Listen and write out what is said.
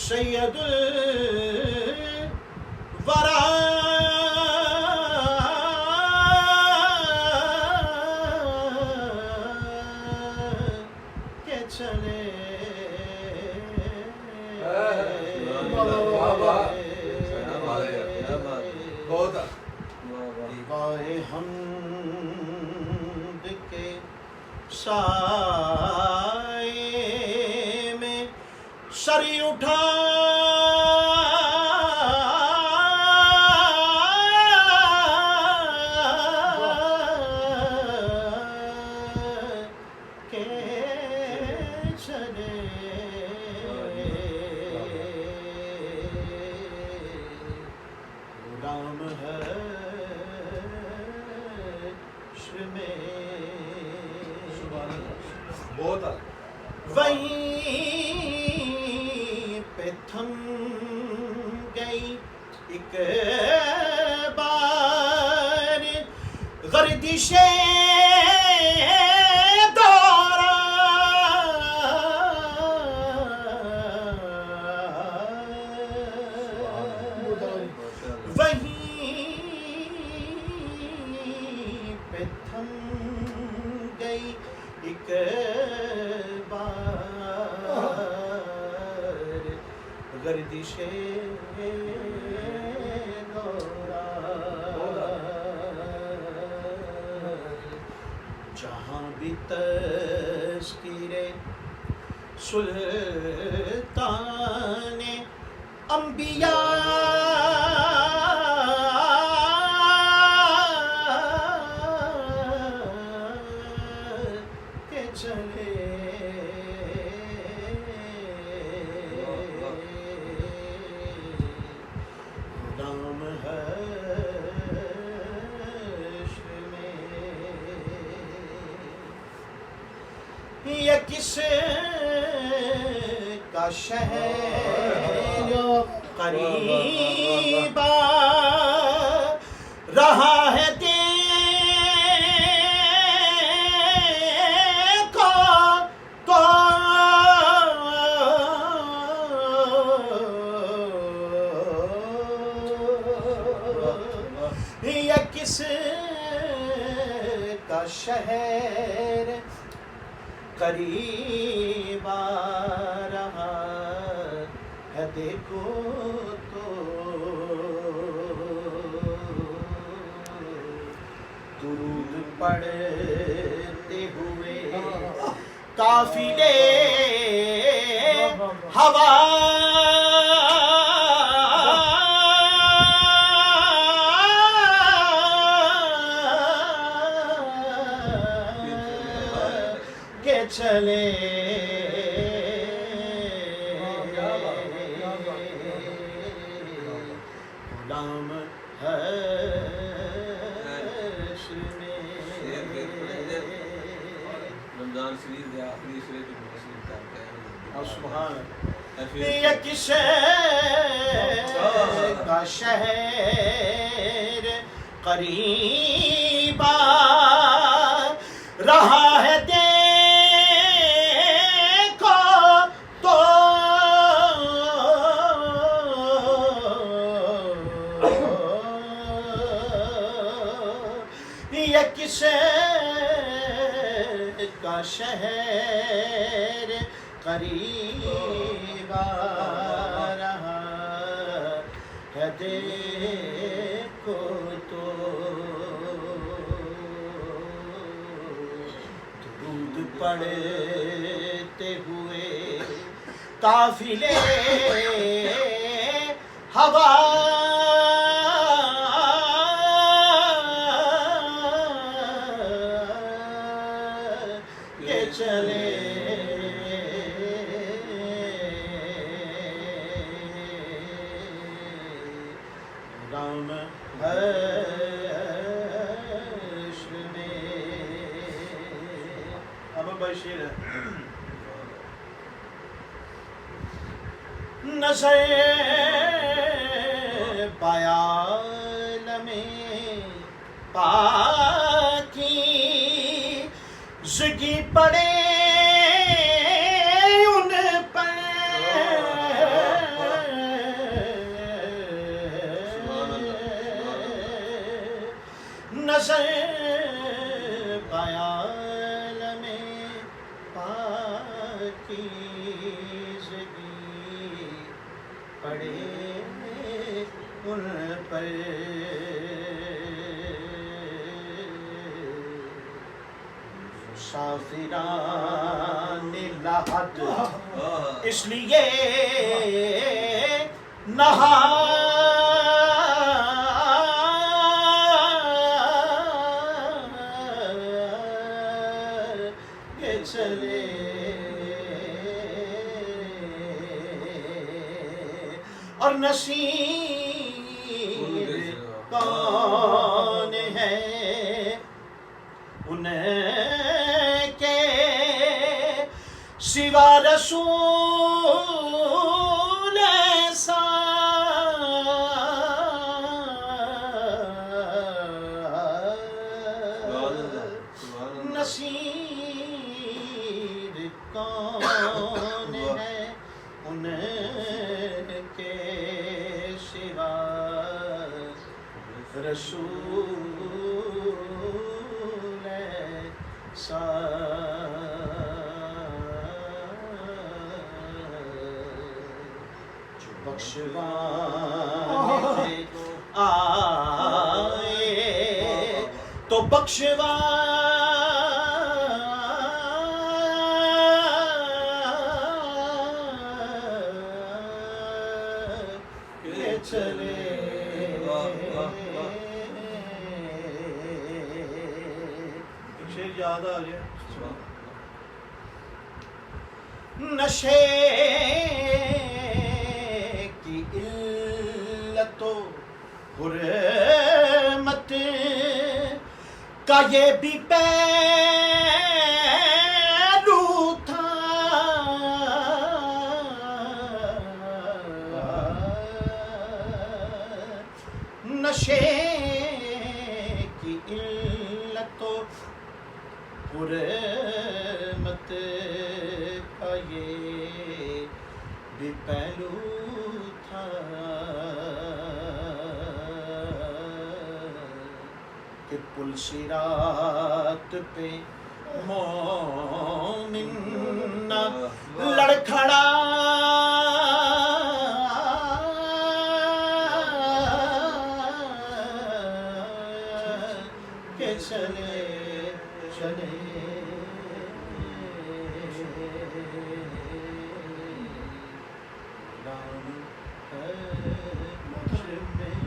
سید الورا کے چلے دیوائے حمد کے سائے میں سری اٹھا کے چلے غلام ہے وہیں پہ تھم گئی ایک بار گردش دورہ وہیں پہ تھم گئی ایک گردش دورہ جہاں بھی تذکیر سلطان انبیاء کے چلے یہ کس کا شہر قریب رہا ہے دیکھو تو یہ کس کا شہر قریب آ رہا ہے دیکھو تو درود پڑھتے ہوئے قافلے ہوا چلے غلام رمضان شریف کے آخری شریف سبحان یہ کس کا شہر قریب رہا ہے دیکھو تو یہ کس کا شہر قریب رہا ہے دیکھو تو درود پڑھتے ہوئے قافلے ہوا کے چلے غلام ہے شیر ہے نظر پایا لمحے پاکی زگی پڑے ان پر نظر پایا لمحے پاکی زگی پڑے ان پر مسافران لحد اس لیے نہا کے چلے اور نصیب کون ہے انہیں کے سوا رسول ایسا نصیب کون ہے انہیں کے سوا رسول ایسا جو بخشوانے تھے آئے تو کے چلے شیر یاد آ گیا نشے کی علت و حرمت کا یہ بھی پہلو تھا نشے کی علت و حرمت کا یہ بھی پہلو تھا کہ پل صراط پہ مومن نہ لڑکھڑا کہ چلے رام ہے مجھ میں